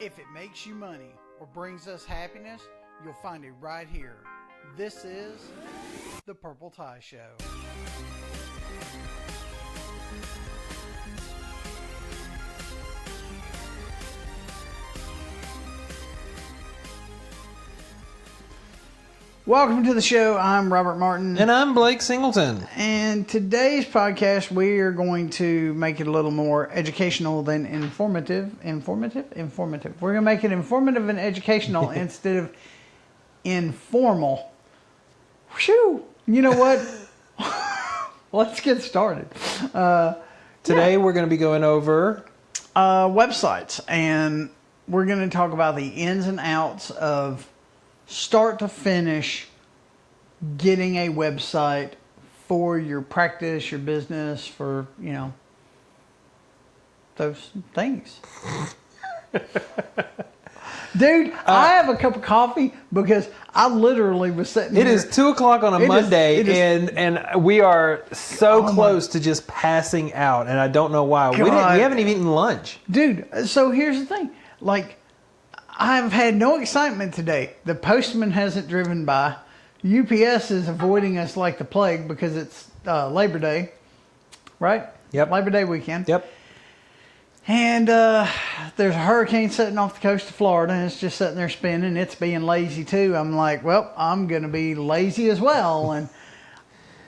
If it makes you money or brings us happiness, you'll find it right here. This is The Purple Tie Show. Welcome to the show. I'm Robert Martin. And I'm Blake Singleton. And today's podcast, we are going to make it a little more educational than informative. Informative? We're going to make it informative and educational instead of informal. Whew! You know what? Let's get started. Today we're going to be going over websites. And we're going to talk about the ins and outs of start to finish getting a website for your practice, your business, for, you know, those things. Dude, I have a cup of coffee because I literally was sitting here. It is 2 o'clock on a Monday, and we are so close to just passing out, and I don't know why. We haven't even eaten lunch. Dude, so here's the thing. Like, I've had no excitement today. The postman hasn't driven by. UPS is avoiding us like the plague because it's Labor Day, right? Yep. Labor Day weekend. Yep. And there's a hurricane sitting off the coast of Florida, and it's just sitting there spinning. It's being lazy too. I'm like, well, I'm going to be lazy as well. And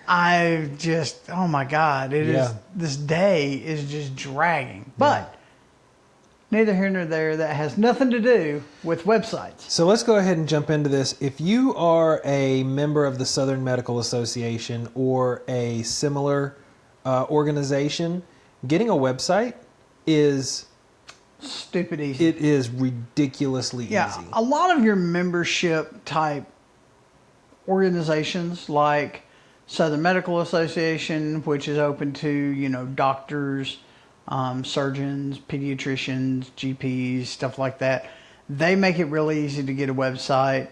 I just, oh my God, this day is just dragging. But neither here nor there. That has nothing to do with websites. So let's go ahead and jump into this. If you are a member of the Southern Medical Association or a similar organization, getting a website is stupid easy. It is ridiculously easy. A lot of your membership type organizations like Southern Medical Association, which is open to, you know, doctors, surgeons, pediatricians, GPs, stuff like that. They make it really easy to get a website.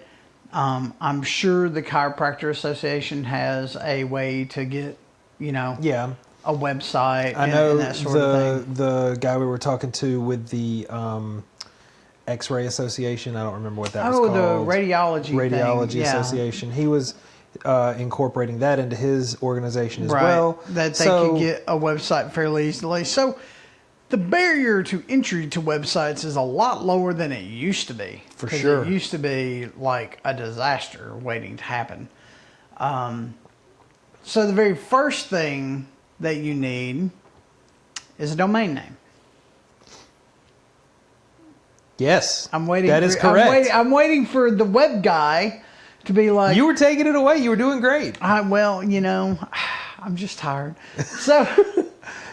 I'm sure the Chiropractor Association has a way to get, you know, a website. I know and that sort of thing. The guy we were talking to with the X-Ray Association, I don't remember what that was called. Oh, the Radiology Association. He was incorporating that into his organization as well. That they could get a website fairly easily. So the barrier to entry to websites is a lot lower than it used to be. For sure. It used to be like a disaster waiting to happen. So the very first thing that you need is a domain name. Yes. I'm waiting. That is correct. I'm waiting for the web guy to be like, you were taking it away. You were doing great. Well, you know, I'm just tired. So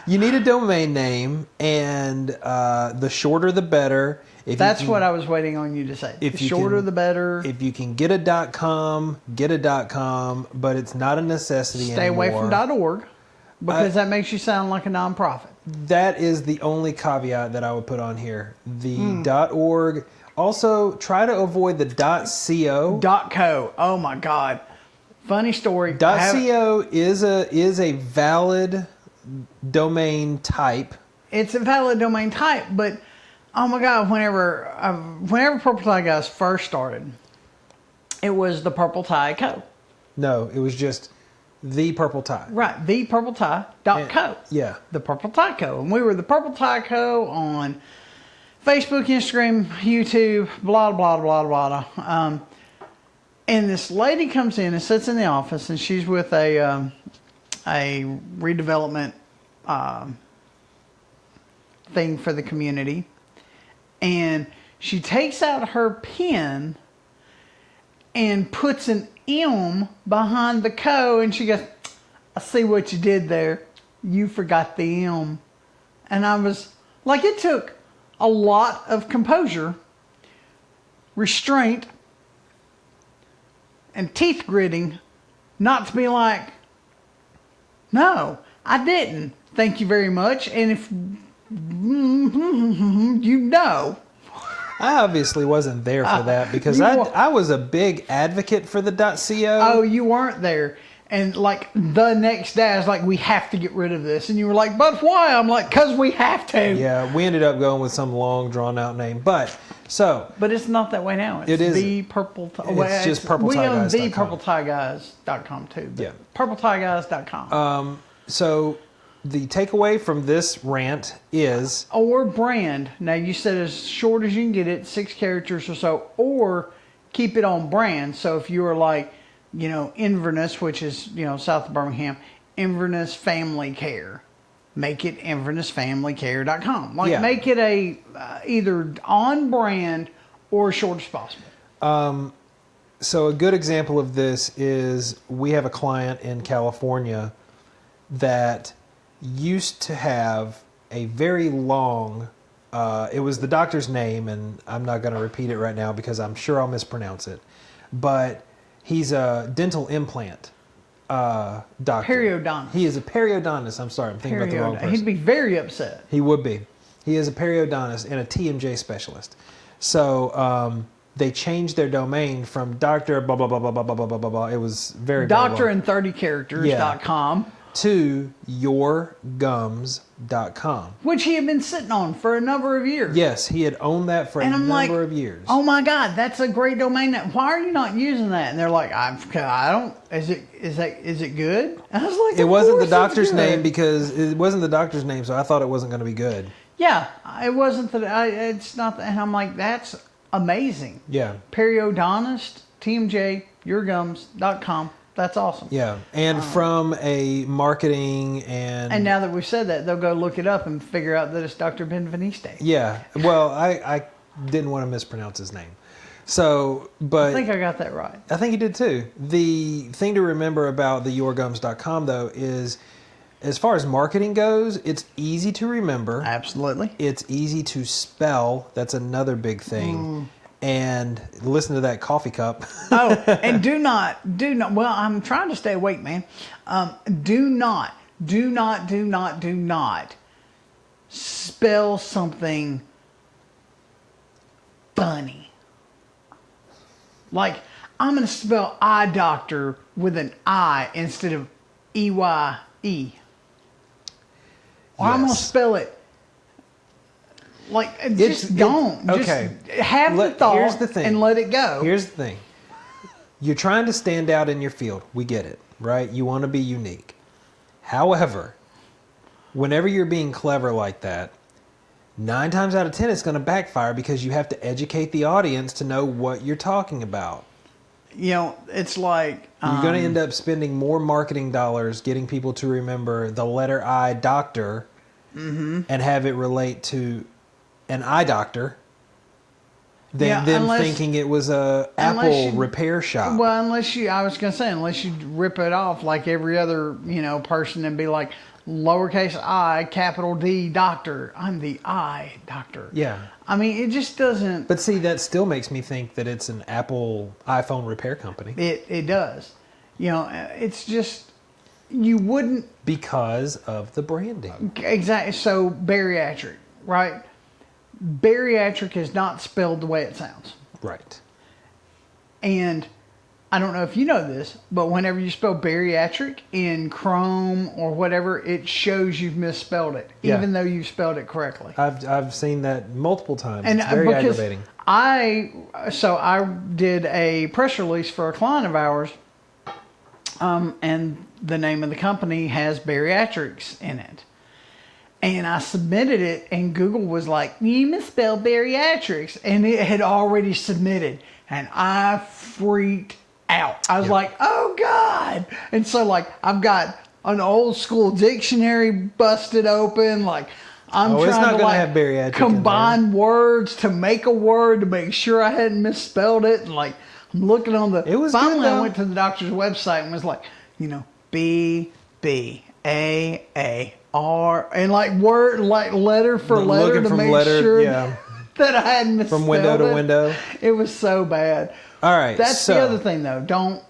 you need a domain name, and the shorter the better. That's what I was waiting on you to say. The shorter the better. If you can get a .com, get a .com, but it's not a necessity Stay anymore. away from .org because that makes you sound like a nonprofit. That is the only caveat that I would put on here. The .org. Also, try to avoid the .co. .co. Oh my God. Funny story. .co is a valid domain type. It's a valid domain type, but oh my God, whenever Purple Tie Guys first started, it was the Purple Tie Co. No, it was just the Purple Tie. Right, thepurpletie.co. Yeah. The Purple Tie Co. And we were the Purple Tie Co. on Facebook, Instagram, YouTube, blah, blah, blah, blah, blah. And this lady comes in and sits in the office, and she's with a redevelopment thing for the community. And she takes out her pen and puts an M behind the co, and she goes, I see what you did there. You forgot the M. And I was like, it took a lot of composure, restraint, and teeth gritting not to be like, no, I didn't. Thank you very much. And if you know. I obviously wasn't there for that because I was a big advocate for the .co. Oh, you weren't there. And like the next day, I was like, we have to get rid of this. And you were like, but why? I'm like, because we have to. Yeah, we ended up going with some long, drawn-out name. But it's not that way now. It's the Purple. It's just purpletieguys.com. We own thepurpletieguys.com too. But Yeah. purpletieguys.com. So the takeaway from this rant is... Or brand. Now, you said as short as you can get it, 6 characters or so. Or keep it on brand. So if you were like, Inverness, which is, south of Birmingham, Inverness Family Care. Make it InvernessFamilyCare.com. Make it a either on brand or short as possible. So a good example of this is we have a client in California that used to have a very long, it was the doctor's name, and I'm not going to repeat it right now because I'm sure I'll mispronounce it, but he's a dental implant doctor. Periodontist. He is a periodontist. I'm sorry, I'm thinking about the wrong person. He'd be very upset. He would be. He is a periodontist and a TMJ specialist. So they changed their domain from Dr. blah, blah, blah, blah, blah, blah, blah, blah, blah. It was very, Doctor in 30 characters.com. To yourgums.com. Which he had been sitting on for a number of years. Yes, he had owned that for a number of years. Oh my God, that's a great domain. Why are you not using that? And they're like, I don't. Is it good? And I was like, it wasn't the doctor's name because it wasn't the doctor's name, so I thought it wasn't going to be good. Yeah, it wasn't that. It's not. And I'm like, that's amazing. Yeah. Periodontist, TMJ, yourgums.com. That's awesome. Yeah, and from a marketing and now that we've said that, they'll go look it up and figure out that it's Dr. Benveniste. Yeah, well, I didn't want to mispronounce his name. So, but... I think I got that right. I think you did too. The thing to remember about the yourgums.com, though, is as far as marketing goes, it's easy to remember. Absolutely. It's easy to spell. That's another big thing. And listen to that coffee cup. Oh, and do not, well, I'm trying to stay awake, man. Do not spell something funny. Like, I'm going to spell eye doctor with an I instead of EYE. Or I'm going to spell it. Like, don't. Okay. Just have the thought here's the thing. and let it go. Here's the thing. You're trying to stand out in your field. We get it, right? You want to be unique. However, whenever you're being clever like that, 9 times out of 10, it's going to backfire because you have to educate the audience to know what you're talking about. It's like... You're going to end up spending more marketing dollars getting people to remember the letter I, doctor, and have it relate to an eye doctor than them thinking it was a Apple repair shop. Well, unless you rip it off like every other, person and be like, lowercase I, capital D, doctor. I'm the eye doctor. Yeah. I mean, it just doesn't. But see, that still makes me think that it's an Apple iPhone repair company. It does. It's just, you wouldn't. Because of the branding. Exactly. So, bariatric, right? Bariatric is not spelled the way it sounds. Right. And I don't know if you know this, but whenever you spell bariatric in Chrome or whatever, it shows you've misspelled it, even though you've spelled it correctly. I've seen that multiple times. And it's very aggravating. I did a press release for a client of ours, and the name of the company has bariatrics in it. And I submitted it, and Google was like, you misspelled bariatrics. And it had already submitted. And I freaked out. I was like, oh, God. And so, I've got an old school dictionary busted open. I'm trying to have bariatric combine words to make a word to make sure I hadn't misspelled it. And, I'm looking on the... It was finally, good, I went to the doctor's website and was like, B-B-A-A-R, and letter for letter to make sure that I hadn't misspelled from window to window. It was so bad. All right. That's the other thing, though. Don't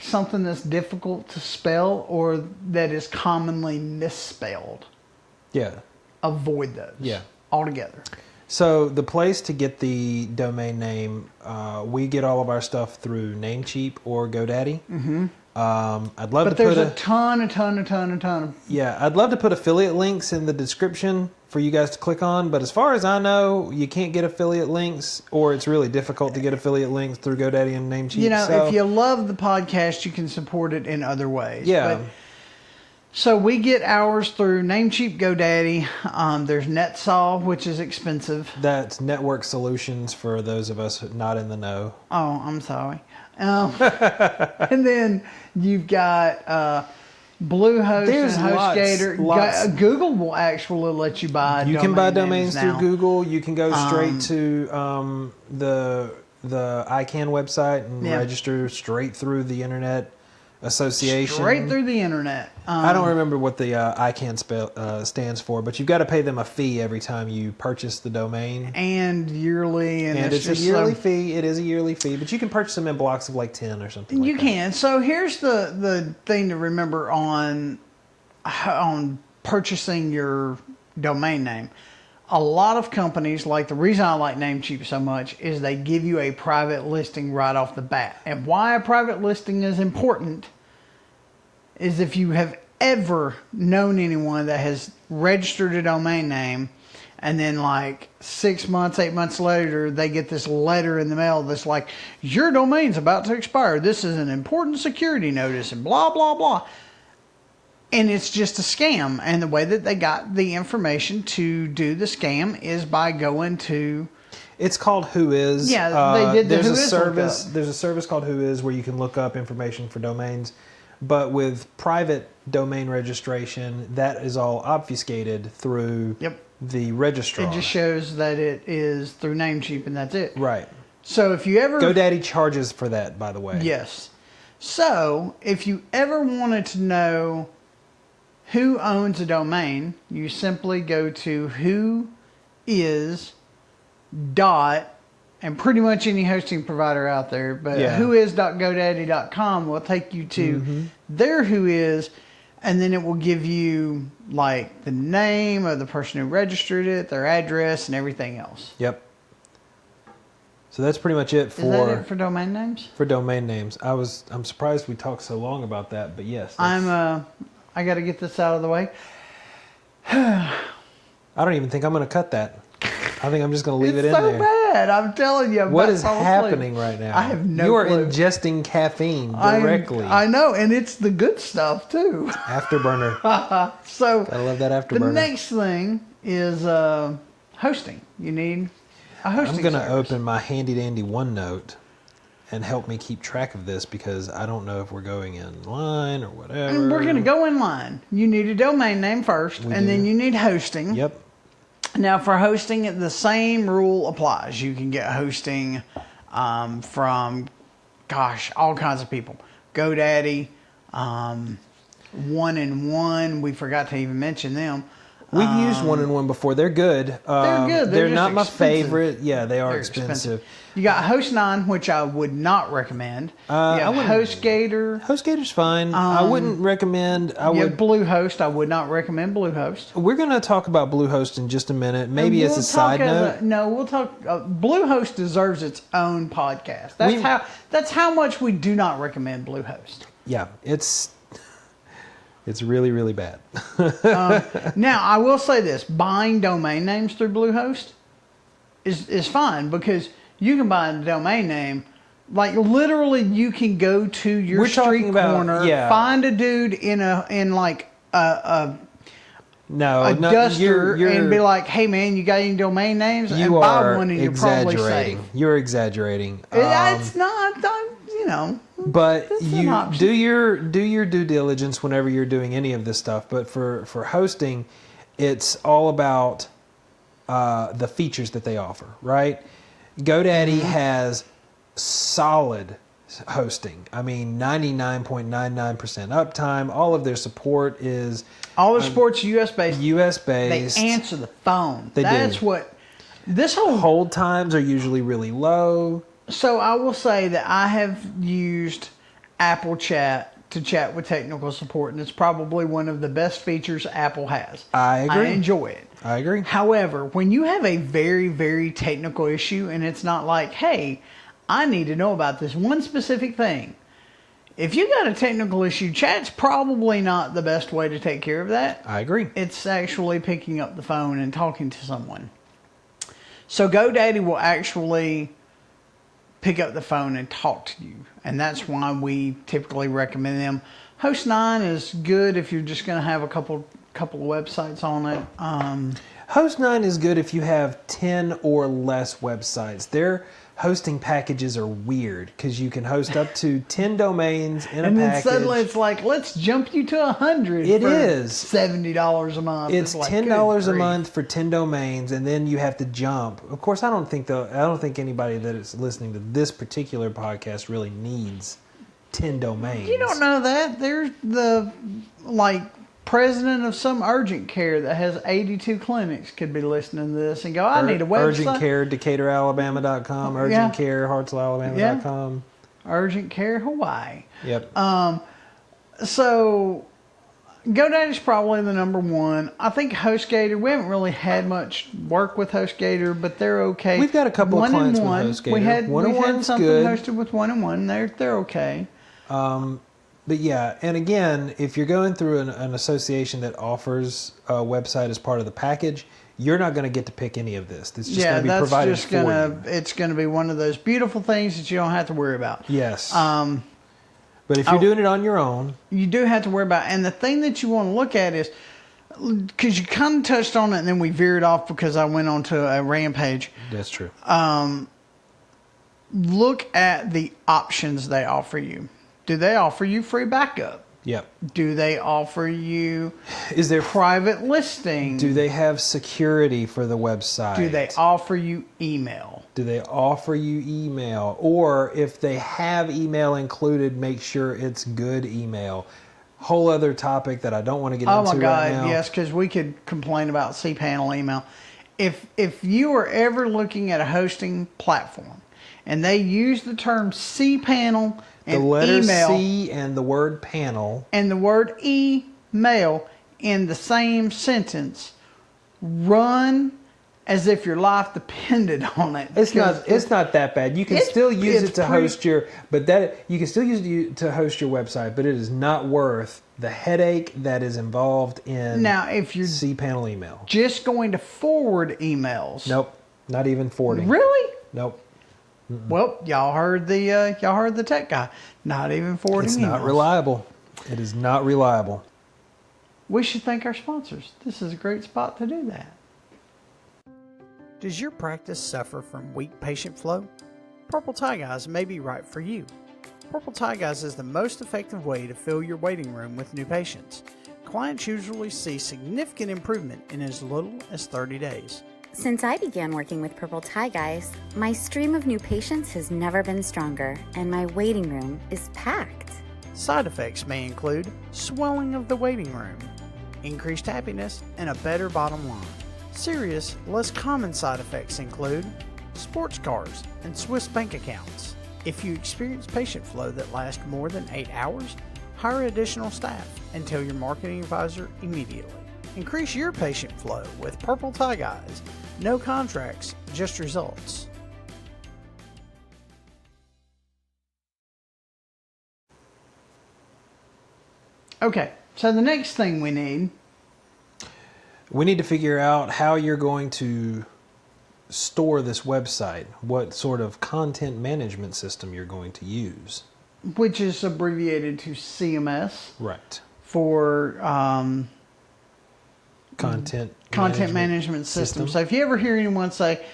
something that's difficult to spell or that is commonly misspelled. Yeah. Avoid those. Yeah. Altogether. So the place to get the domain name, we get all of our stuff through Namecheap or GoDaddy. I'd love But to there's put a ton of. yeah, I'd love to put affiliate links in the description for you guys to click on. But as far as I know, you can't get affiliate links, or it's really difficult to get affiliate links through GoDaddy and Namecheap. You know, so, if you love the podcast, you can support it in other ways. yeah. But, so we get ours through Namecheap, GoDaddy. There's NetSolve, which is expensive. That's Network Solutions for those of us not in the know. Oh, I'm sorry. And then you've got Bluehost There's and HostGator. lots. Google will actually let you buy. You can buy domains names now. through Google. You can go straight to the ICANN website and register straight through the Internet Association. Straight through the internet. I don't remember what the ICANN stands for, but you've got to pay them a fee every time you purchase the domain. And yearly, and it's a yearly fee. It is a yearly fee, but you can purchase them in blocks of like 10 or something. You like can. So here's the thing to remember on purchasing your domain name. A lot of companies, like the reason I like Namecheap so much is they give you a private listing right off the bat. And why a private listing is important is if you have ever known anyone that has registered a domain name and then like 6 months, 8 months later, they get this letter in the mail that's like, your domain's about to expire. This is an important security notice and blah, blah, blah. And it's just a scam. And the way that they got the information to do the scam is by going to... It's called Whois. Yeah, they did the there's a Whois service. lookup. There's a service called Whois where you can look up information for domains. But with private domain registration, that is all obfuscated through the registrar. It just shows that it is through Namecheap and that's it. Right. So if you ever... GoDaddy charges for that, by the way. Yes. So if you ever wanted to know who owns a domain, you simply go to whois dot, and pretty much any hosting provider out there, but whois.godaddy.com will take you to their Whois, and then it will give you like the name of the person who registered it, their address, and everything else. Yep. So that's pretty much it for... Is that it for domain names? For domain names. I'm surprised we talked so long about that, but yes. I got to get this out of the way. I don't even think I'm going to cut that. I think I'm just going to leave it in there. It's so bad. I'm telling you. What is happening right now? I have no You are clue. ingesting caffeine directly. I know, and it's the good stuff too. Afterburner. So I love that afterburner. the next thing is hosting. You need a hosting I'm going to service. open my handy dandy OneNote and help me keep track of this because I don't know if we're going in line or whatever. And we're going to go in line. You need a domain name first, then you need hosting. Yep. Now, for hosting, the same rule applies. You can get hosting from, all kinds of people. GoDaddy, 1&1. We forgot to even mention them. We've used 1&1 before. They're good. They're good. They're just not my expensive. favorite. Yeah, they are They're expensive. You got Host9, which I would not recommend. You I have wouldn't- HostGator. HostGator's fine. I wouldn't recommend. You have Bluehost. I would not recommend Bluehost. We're going to talk about Bluehost in just a minute, maybe as a side note. We'll talk. Bluehost deserves its own podcast. That's how much we do not recommend Bluehost. Yeah, it's really, really bad. Now, I will say this: buying domain names through Bluehost is fine because you can buy a domain name. Like literally, you can go to your street corner, find a dude in like a duster, and be like, "Hey, man, you got any domain names?" And buy one, and you're probably safe. You're exaggerating. It's not, you know. But That's you an option. do your due diligence whenever you're doing any of this stuff. But for hosting, it's all about the features that they offer, right? GoDaddy has solid hosting. I mean, 99.99% uptime. All of their support is... All the support's US-based. US-based. They answer the phone. That's what... This whole... Hold times are usually really low. So I will say that I have used Apple Chat to chat with technical support, and it's probably one of the best features Apple has. I agree. I enjoy it. I agree. However, when you have a very, very technical issue, and it's not like, hey, I need to know about this one specific thing, if you got a technical issue, chat's probably not the best way to take care of that. I agree. It's actually picking up the phone and talking to someone. So GoDaddy will actually pick up the phone and talk to you. And that's why we typically recommend them. Host9 is good if you're just going to have a couple of websites on it. Host9 is good if you have 10 or less websites. Their hosting packages are weird because you can host up to 10 domains in a package. And then suddenly it's like, let's jump you to 100. It for is $70 a month. It's like, $10 a month for 10 domains, and then you have to jump. Of course, I don't think anybody that is listening to this particular podcast really needs 10 domains. You don't know that. There's the president of some urgent care that has 82 clinics could be listening to this and go, I need a website. Urgent care, DecaturAlabama.com. Urgent care, HartsvilleAlabama.com. Urgent care, Hawaii. Yep. So GoDaddy's probably the number one. I think HostGator, we haven't really had much work with HostGator, but they're okay. We've got a couple of clients with HostGator. We had something good. hosted with 1&1. They're okay. But yeah, and again, if you're going through an association that offers a website as part of the package, you're not going to get to pick any of this. It's just going to be provided for you. It's going to be one of those beautiful things that you don't have to worry about. Yes. But if you're doing it on your own, you do have to worry about it. And the thing that you want to look at is, because you kind of touched on it and then we veered off because I went on to a rampage. That's true. Look at the options they offer you. Do they offer you free backup? Yep. Do they offer you Is there private listing? Do they have security for the website? Do they offer you email? Do they offer you email? Or if they have email included, make sure it's good email. Whole other topic that I don't want to get into right now. Oh my God, yes, because we could complain about cPanel email. If you are ever looking at a hosting platform and they use the term cPanel and the letter email, C and the word panel and the word email in the same sentence, run as if your life depended on it. It's not that bad. You can still use it to host your website, but it is not worth the headache that is involved in now if you're cPanel email. Just going to forward emails. Nope, not even forwarding. Really? Nope. Mm-mm. Well, y'all heard the tech guy. Not even forwarding. It's not reliable. It is not reliable. We should thank our sponsors. This is a great spot to do that. Does your practice suffer from weak patient flow? Purple Tie Guys may be right for you. Purple Tie Guys is the most effective way to fill your waiting room with new patients. Clients usually see significant improvement in as little as 30 days. Since I began working with Purple Tie Guys, my stream of new patients has never been stronger, and my waiting room is packed. Side effects may include swelling of the waiting room, increased happiness, and a better bottom line. Serious, less common side effects include sports cars and Swiss bank accounts. If you experience patient flow that lasts more than 8 hours, hire additional staff and tell your marketing advisor immediately. Increase your patient flow with Purple Tie Guys. No contracts, just results. Okay, so the next thing we need to figure out how you're going to store this website, what sort of content management system you're going to use. Which is abbreviated to CMS. Right. For content management system. So if you ever hear anyone say,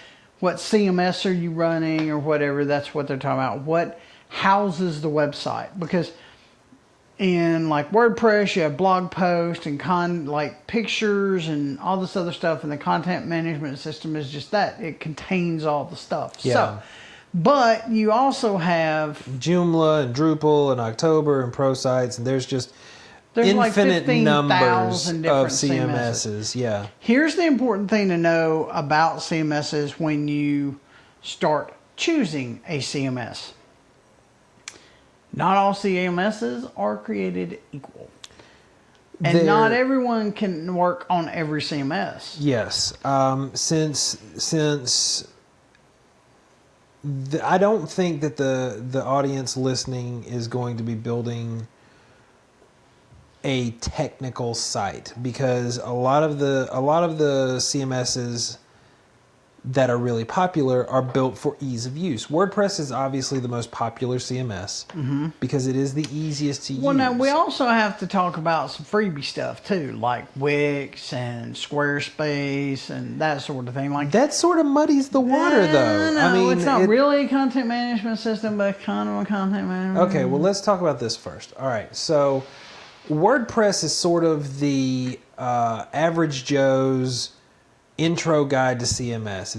what CMS are you running or whatever, that's what they're talking about. What houses the website? Because in like WordPress, you have blog posts and pictures and all this other stuff, and the content management system is just that. It contains all the stuff. Yeah. So, but you also have Joomla and Drupal and October and ProSites, and there's infinite like 15, numbers of CMSs. Yeah. Here's the important thing to know about CMSs when you start choosing a CMS. Not all CMSs are created equal. And not everyone can work on every CMS. Yes. Since I don't think that the audience listening is going to be building a technical site, because a lot of the CMSs that are really popular are built for ease of use. WordPress is obviously the most popular CMS because it is the easiest to use. Well, now we also have to talk about some freebie stuff too, like Wix and Squarespace and that sort of thing. Like that sort of muddies the water, though. No, I mean, it's not really a content management system, but kind of a content management. Okay, well, let's talk about this first. All right, so WordPress is sort of the average Joe's intro guide to CMS.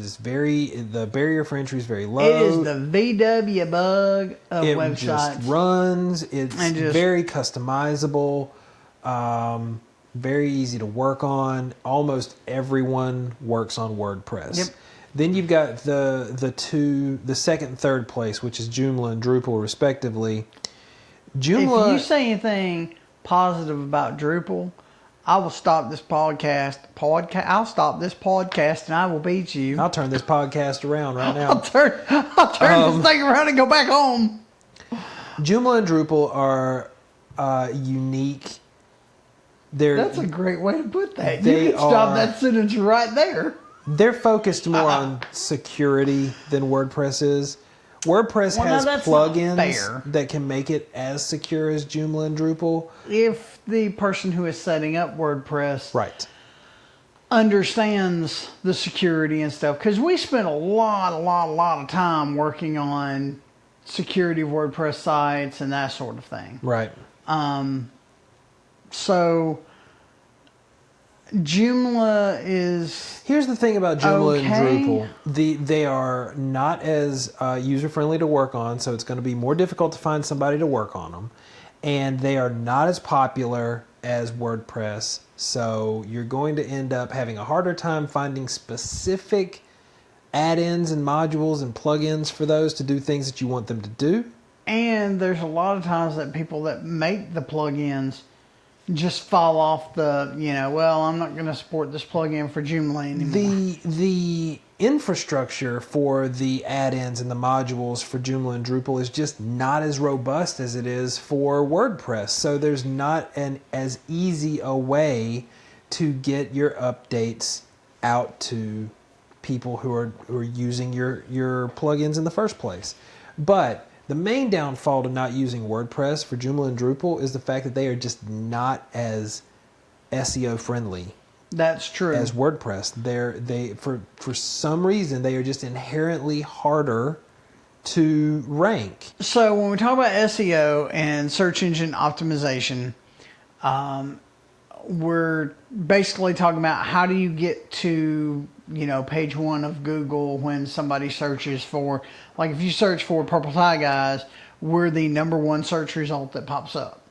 The barrier for entry is very low. It is the VW bug of it websites. Just runs. It's very customizable, very easy to work on. Almost everyone works on WordPress. Yep. Then you've got the second and third place, which is Joomla and Drupal respectively. Joomla, if you say anything positive about Drupal, I will stop this podcast. I'll stop this podcast, and I will beat you. I'll turn this podcast around right now. I'll turn this thing around and go back home. Joomla and Drupal are unique. That's a great way to put that. You can stop that sentence right there. They're focused more on security than WordPress is. WordPress has plugins that can make it as secure as Joomla and Drupal. If the person who is setting up WordPress understands the security and stuff, because we spent a lot of time working on security of WordPress sites and that sort of thing. Right. So Joomla is... Here's the thing about Joomla and Drupal. They are not as user-friendly to work on, so it's going to be more difficult to find somebody to work on them. And they are not as popular as WordPress, so you're going to end up having a harder time finding specific add-ins and modules and plugins for those to do things that you want them to do. And there's a lot of times that people that make the plugins just fall off I'm not going to support this plugin for Joomla anymore. The infrastructure for the add-ins and the modules for Joomla and Drupal is just not as robust as it is for WordPress. So there's not as easy a way to get your updates out to people who are using your plugins in the first place. But the main downfall to not using WordPress for Joomla and Drupal is the fact that they are just not as SEO friendly. That's true. As WordPress. For some reason they are just inherently harder to rank. So when we talk about SEO and search engine optimization, we're basically talking about how do you get to page 1 of Google when somebody searches for, like if you search for Purple Tie Guys, we're the #1 search result that pops up.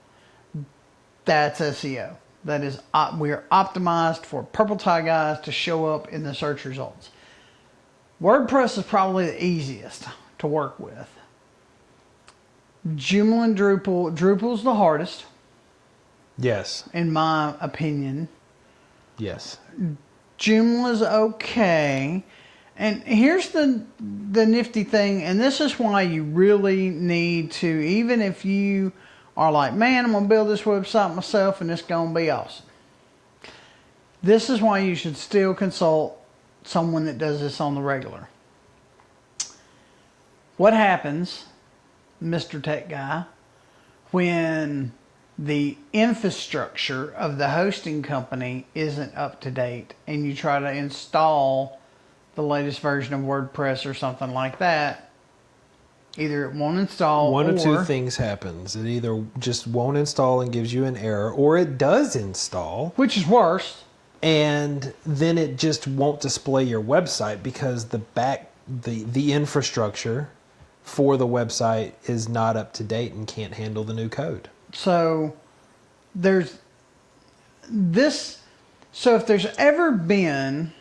That's SEO. That is, we are optimized for Purple Tie Guys to show up in the search results. WordPress is probably the easiest to work with. Joomla and Drupal's the hardest. Yes. In my opinion. Yes. Joomla's okay. And here's the nifty thing, and this is why you really need to, even if you are like, man, I'm going to build this website myself and it's going to be awesome. This is why you should still consult someone that does this on the regular. What happens, Mr. Tech Guy, when the infrastructure of the hosting company isn't up to date and you try to install the latest version of WordPress or something like that? Either it won't install, one of two things happens. It either just won't install and gives you an error, or it does install, which is worse, and then it just won't display your website because the infrastructure for the website is not up to date and can't handle the new code. So there's this. So if there's ever been,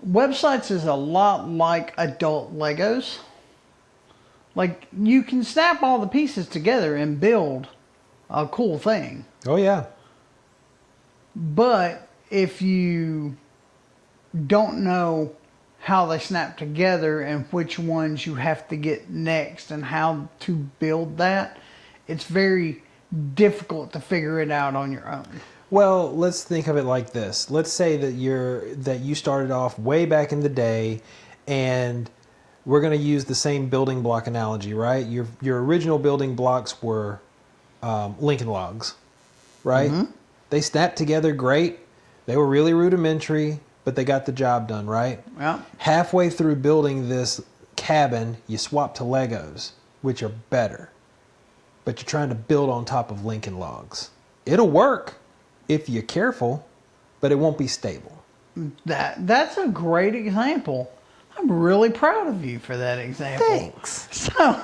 websites is a lot like adult Legos. Like, you can snap all the pieces together and build a cool thing. Oh, yeah. But if you don't know how they snap together and which ones you have to get next and how to build that, it's very difficult to figure it out on your own. Well, let's think of it like this. Let's say that you started off way back in the day, and we're going to use the same building block analogy, right? Your original building blocks were Lincoln Logs, right? Mm-hmm. They snapped together great. They were really rudimentary, but they got the job done, right? Yeah. Halfway through building this cabin, you swap to Legos, which are better, but you're trying to build on top of Lincoln Logs. It'll work if you're careful, but it won't be stable. That's a great example. I'm really proud of you for that example. Thanks. So,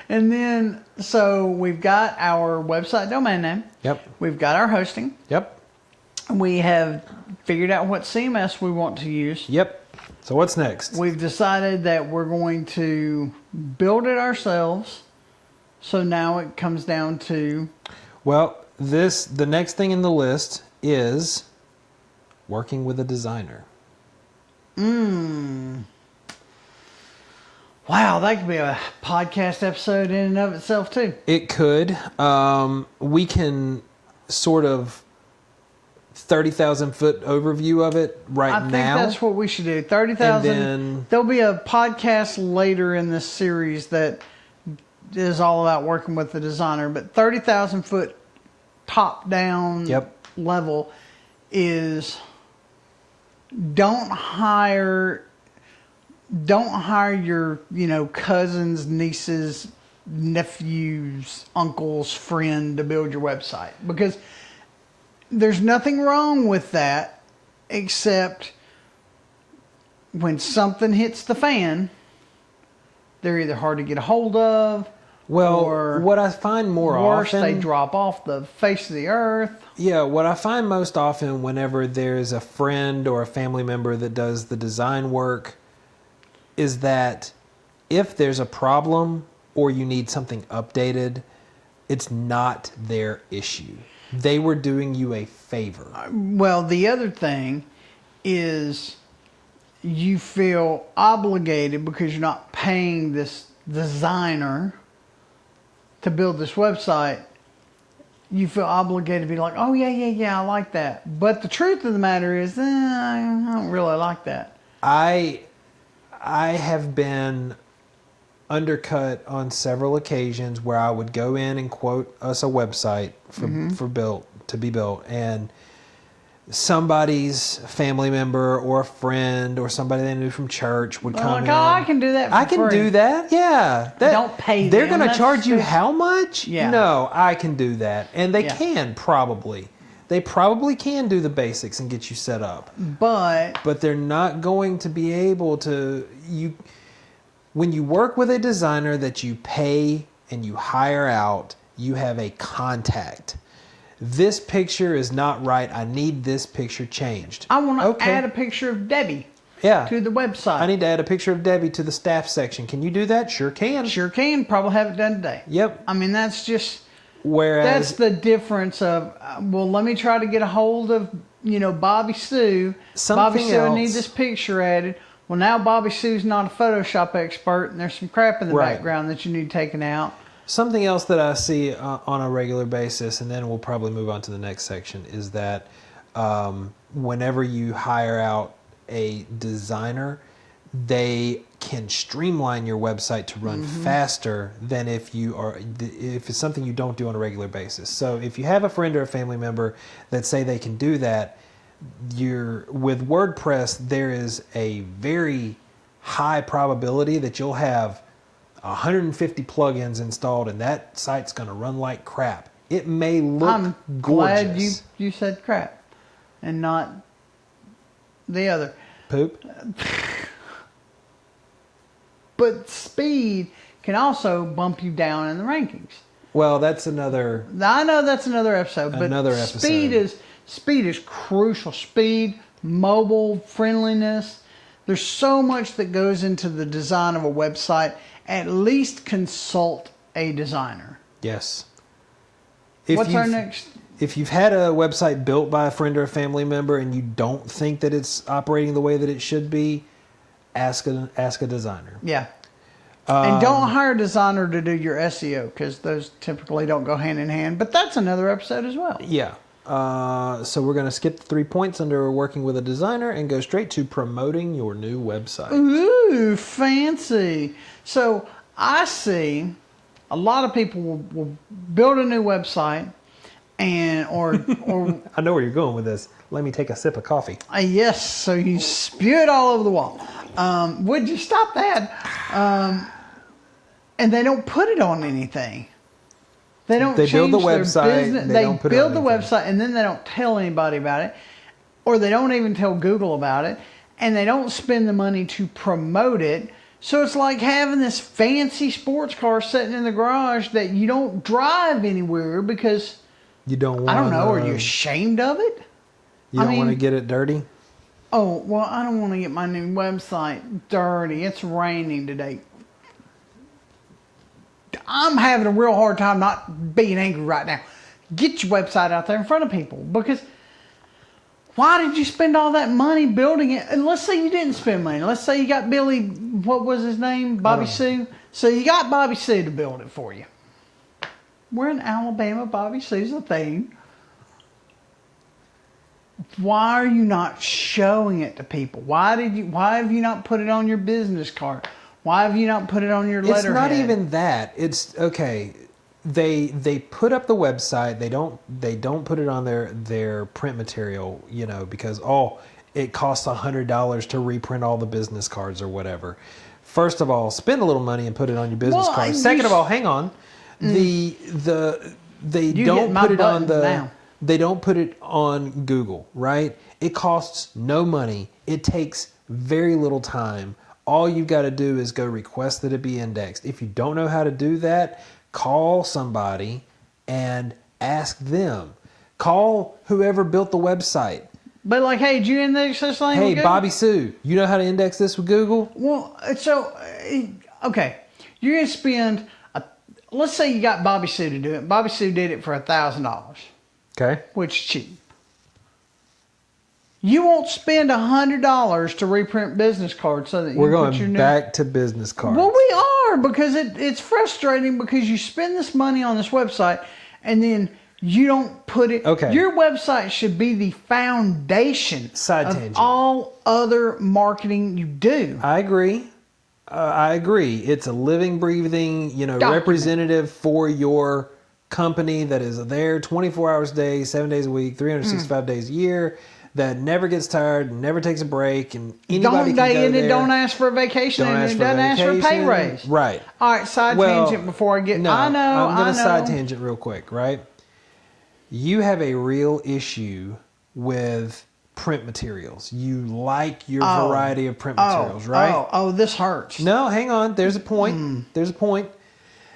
and then, so we've got our website domain name. Yep. We've got our hosting. Yep. We have figured out what CMS we want to use. Yep. So what's next? We've decided that we're going to build it ourselves. So now it comes down to... Well, the next thing in the list is working with a designer. Wow, that could be a podcast episode in and of itself too. It could. We can sort of 30,000 foot overview of it now. I think that's what we should do. 30,000. There'll be a podcast later in this series that is all about working with the designer, but 30,000 foot top down level is don't hire your, cousins, nieces, nephews, uncle's friend to build your website, because there's nothing wrong with that, except when something hits the fan, they're either hard to get a hold of, or what I find more often, they drop off the face of the earth. Yeah, what I find most often whenever there's a friend or a family member that does the design work is that if there's a problem or you need something updated, it's not their issue. They were doing you a favor. Well, the other thing is you feel obligated because you're not paying this designer to build this website. You feel obligated to be like, oh, yeah, I like that. But the truth of the matter is, I don't really like that. I have been undercut on several occasions where I would go in and quote us a website to be built, and somebody's family member or a friend or somebody they knew from church would come in. I can do that for I can free. do that, yeah. Don't pay them. They're going to charge you how much? Yeah. No, I can do that. And they can probably. They probably can do the basics and get you set up. But they're not going to be able to... When you work with a designer that you pay and you hire out, you have a contact. This picture is not right. I need this picture changed. I want to add a picture of Debbie to the website. I need to add a picture of Debbie to the staff section. Can you do that? Sure can. Sure can. Probably have it done today. Yep. I mean, that's just... Whereas... That's the difference of, let me try to get a hold of, Bobby Sue. Bobby Sue, I need this picture added. Well, now Bobby Sue's not a Photoshop expert, and there's some crap in the background that you need taken out. Something else that I see on a regular basis, and then we'll probably move on to the next section, is that whenever you hire out a designer, they can streamline your website to run faster than if it's something you don't do on a regular basis. So if you have a friend or a family member that say they can do that, with WordPress, there is a very high probability that you'll have 150 plugins installed and that site's going to run like crap. It may look gorgeous. Glad you said crap and not the other. Poop. But speed can also bump you down in the rankings. Well, that's another... I know that's another episode, but speed is crucial. Speed, mobile friendliness. There's so much that goes into the design of a website. At least consult a designer. Yes. What's our next if you've had a website built by a friend or a family member and you don't think that it's operating the way that it should be, ask a designer. Yeah. And don't hire a designer to do your SEO because those typically don't go hand in hand. But that's another episode as well. Yeah. So we're going to skip the 3 points under working with a designer and go straight to promoting your new website. Ooh, fancy. So I see a lot of people will build a new website and or I know where you're going with this. Let me take a sip of coffee. Yes, so you spew it all over the wall. Would you stop that? And they don't put it on anything. They don't. They build the change their website. business. They They don't put it build on the anything. website and then they don't tell anybody about it, or they don't even tell Google about it, and they don't spend the money to promote it. So it's like having this fancy sports car sitting in the garage that you don't drive anywhere because You don't want. I don't know. Are you ashamed of it? You I don't want to mean- get it dirty. Oh, well, I don't want to get my new website dirty. It's raining today. I'm having a real hard time not being angry right now. Get your website out there in front of people because why did you spend all that money building it? And let's say you didn't spend money. Let's say you got Billy, what was his name? Bobby Sue. So you got Bobby Sue to build it for you. We're in Alabama. Bobby Sue's a thing. Why are you not showing it to people? Why have you not put it on your business card? Why have you not put it on your letterhead? It's not even that. It's okay. They put up the website. They don't put it on their print material, because it costs $100 to reprint all the business cards or whatever. First of all, spend a little money and put it on your business Well, card. Second of all, hang on. They don't put it on now. They don't put it on Google, right? It costs no money. It takes very little time. All you've got to do is go request that it be indexed. If you don't know how to do that, call somebody and ask them. Call whoever built the website. But like, hey, did you index this thing? Hey, with Google? Bobby Sue, you know how to index this with Google? Well, so okay, you're gonna spend. Let's say you got Bobby Sue to do it. Bobby Sue did it for $1,000, Okay. which is cheap. You won't spend $100 to reprint business cards so that you We're can put your going new. back to business cards. Well, we are because it's frustrating because you spend this money on this website and then you don't put it. Okay. Your website should be the foundation Side of tangent. all other marketing you do. I agree. It's a living, breathing, Document. representative for your company that is there 24 hours a day, 7 days a week, 365 days a year, that never gets tired, never takes a break, and anybody Don't can go day in there. and don't ask for a vacation Don't and ask it for doesn't ask for a pay vacation. raise. Right. All right, side tangent before I get. No, I know. I'm going I to know. side tangent real quick, right? You have a real issue with print materials. You like your variety of print materials, right? Oh, this hurts. No, hang on. There's a point. There's a point.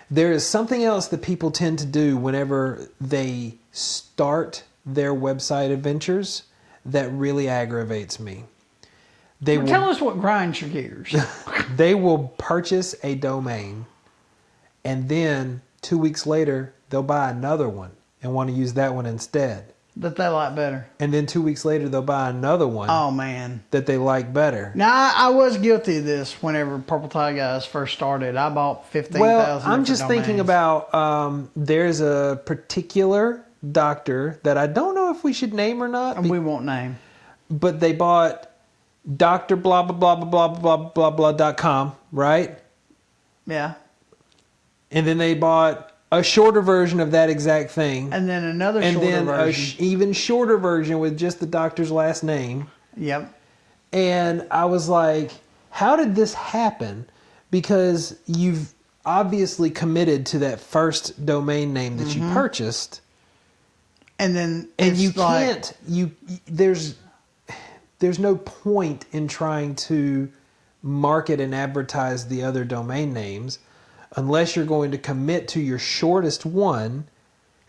There is something else that people tend to do whenever they start their website adventures that really aggravates me. They will, Tell us what grinds your gears. they will purchase a domain, and then 2 weeks later, they'll buy another one and want to use that one instead. That they like better. And then 2 weeks later, they'll buy another one Oh man. that they like better. Now I was guilty of this whenever Purple Tie Guys first started. I bought 15,000. Well, I'm just different thinking domains. about there's a particular doctor that I don't know if we should name or not, And we won't name. but they bought Dr. blah blah blah blah blah blah blah blah.com, right? Yeah. And then they bought a shorter version of that exact thing, And then another and shorter then version. even shorter version with just the doctor's last name. Yep. And I was like, how did this happen? Because you've obviously committed to that first domain name that you purchased. And then And it's you like, can't, there's no point in trying to market and advertise the other domain names unless you're going to commit to your shortest one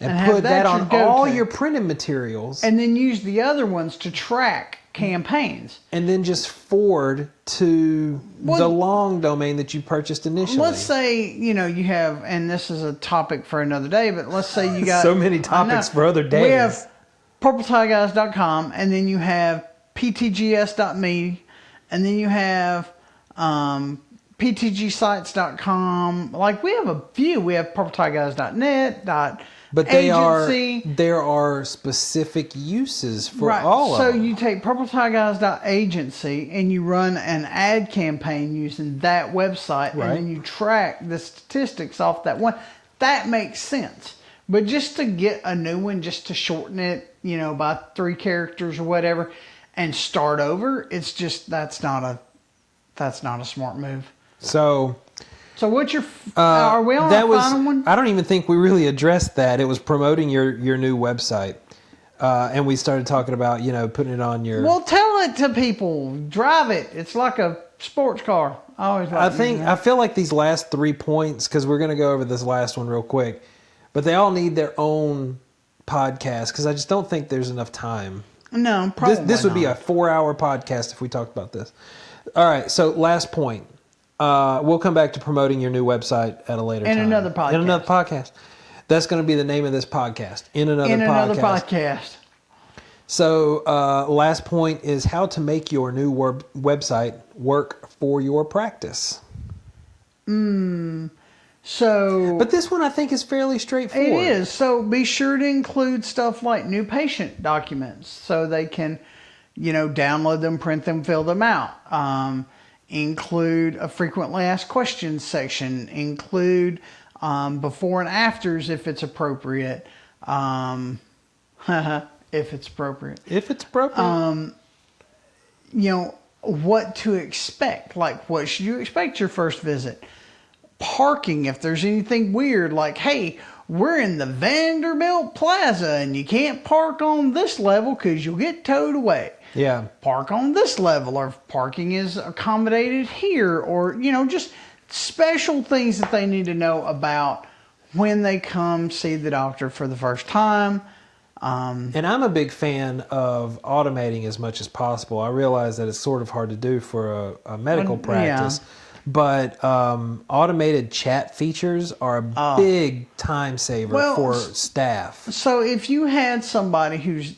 and And have put that that your on all go-to. your printed materials. and then use the other ones to track campaigns. And then just forward to the long domain that you purchased initially. Let's say, you have, and this is a topic for another day, but let's say you got... so many topics for other days. We have purpletieguys.com, and then you have ptgs.me, and then you have ptgsites.com. Like, we have a few. We have purpletieguys.net, But agency. there are specific uses for all of them. So you take purpletieguys.agency and you run an ad campaign using that website, Right. and then you track the statistics off that one. That makes sense. But just to get a new one, just to shorten it, by 3 characters or whatever, and start over, it's just that's not a smart move. So what's your? Are we on the final one? I don't even think we really addressed that. It was promoting your new website, and we started talking about putting it on your. Well, tell it to people. Drive it. It's like a sports car. I feel like these last 3 points, because we're going to go over this last one real quick, but they all need their own podcast because I just don't think there's enough time. No, probably This would be a not. 4-hour podcast if we talked about this. All right, so last point. We'll come back to promoting your new website at a later time. In another podcast. In another podcast. That's going to be the name of this podcast. In another podcast. So, last point is how to make your new website work for your practice. But this one I think is fairly straightforward. It is. So be sure to include stuff like new patient documents so they can, download them, print them, fill them out. Include a frequently asked questions section. Include before and afters if it's appropriate. If it's appropriate. If it's appropriate. What to expect. Like, what should you expect your first visit? Parking, if there's anything weird, like, hey, we're in the Vanderbilt Plaza and you can't park on this level because you'll get towed away. Yeah. Park on this level, or if parking is accommodated here, or, just special things that they need to know about when they come see the doctor for the first time. And I'm a big fan of automating as much as possible. I realize that it's sort of hard to do for a medical practice. Yeah. But automated chat features are a big time saver for staff. So if you had somebody whose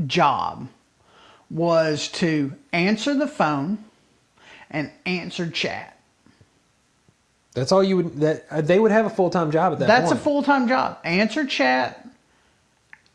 job was to answer the phone and answer chat, that's all you would. They would have a full-time job at that point. That's a full-time job. Answer chat,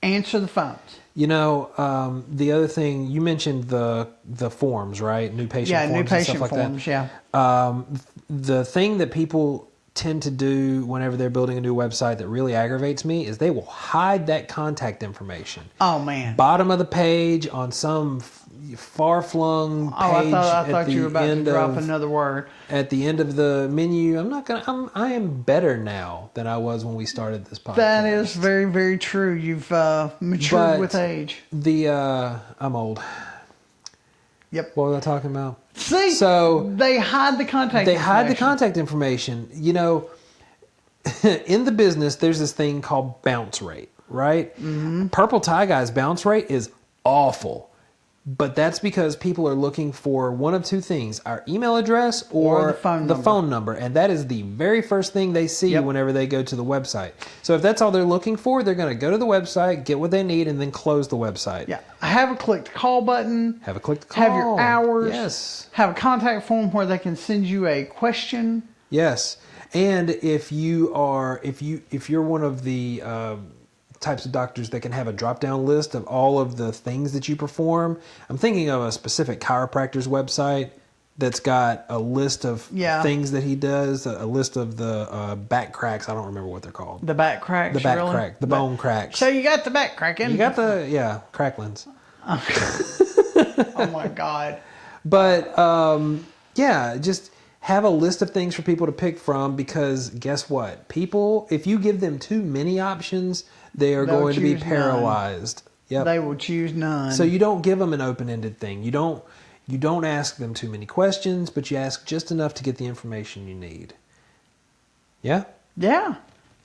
answer the phones. The other thing you mentioned, the forms, right? New patient forms. Yeah, new patient and stuff like forms. that. Yeah. The thing that people tend to do whenever they're building a new website that really aggravates me is they will hide that contact information. Oh man. Bottom of the page on some far-flung page. I thought you were about to drop another word. At the end of the menu, I am better now than I was when we started this podcast. That is very, very true. You've matured with age. I'm old. Yep. What was I talking about? See, so they hide the contact. They hide the contact information. In the business, there's this thing called bounce rate, right? Mm-hmm. Purple Tie Guy's bounce rate is awful. But that's because people are looking for one of two things: our email address or the phone number. And that is the very first thing they see whenever they go to the website. So if that's all they're looking for, they're going to go to the website, get what they need, and then close the website. Yeah. Have a click to call button. Have a click to call. Have your hours. Yes. Have a contact form where they can send you a question. Yes. And if you're one of the types of doctors that can have a drop-down list of all of the things that you perform. I'm thinking of a specific chiropractor's website that's got a list of things that he does, a list of the back cracks. I don't remember what they're called. The back cracks? The back crack, the bone cracks. So you got the back cracking. You got the, cracklins. Oh my God. But, just have a list of things for people to pick from, because guess what? People, if you give them too many options, they'll going to be paralyzed. Yep. They will choose none. So you don't give them an open-ended thing. You don't ask them too many questions, but you ask just enough to get the information you need. Yeah? Yeah.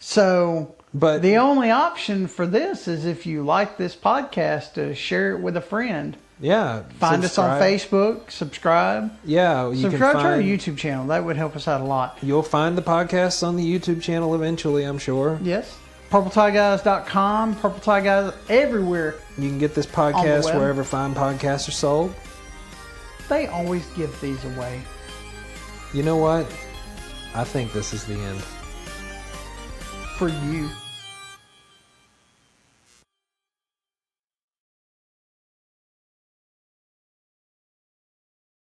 So the only option for this is if you like this podcast to share it with a friend. Yeah. Find us on Facebook. Subscribe. Yeah. You Subscribe can to our find, YouTube channel. That would help us out a lot. You'll find the podcasts on the YouTube channel eventually, I'm sure. Yes. PurpleTieGuys.com. Purple Tie Guys everywhere. You can get this On podcast the web. wherever fine podcasts are sold. They always give these away. You know what? I think this is the end. For you.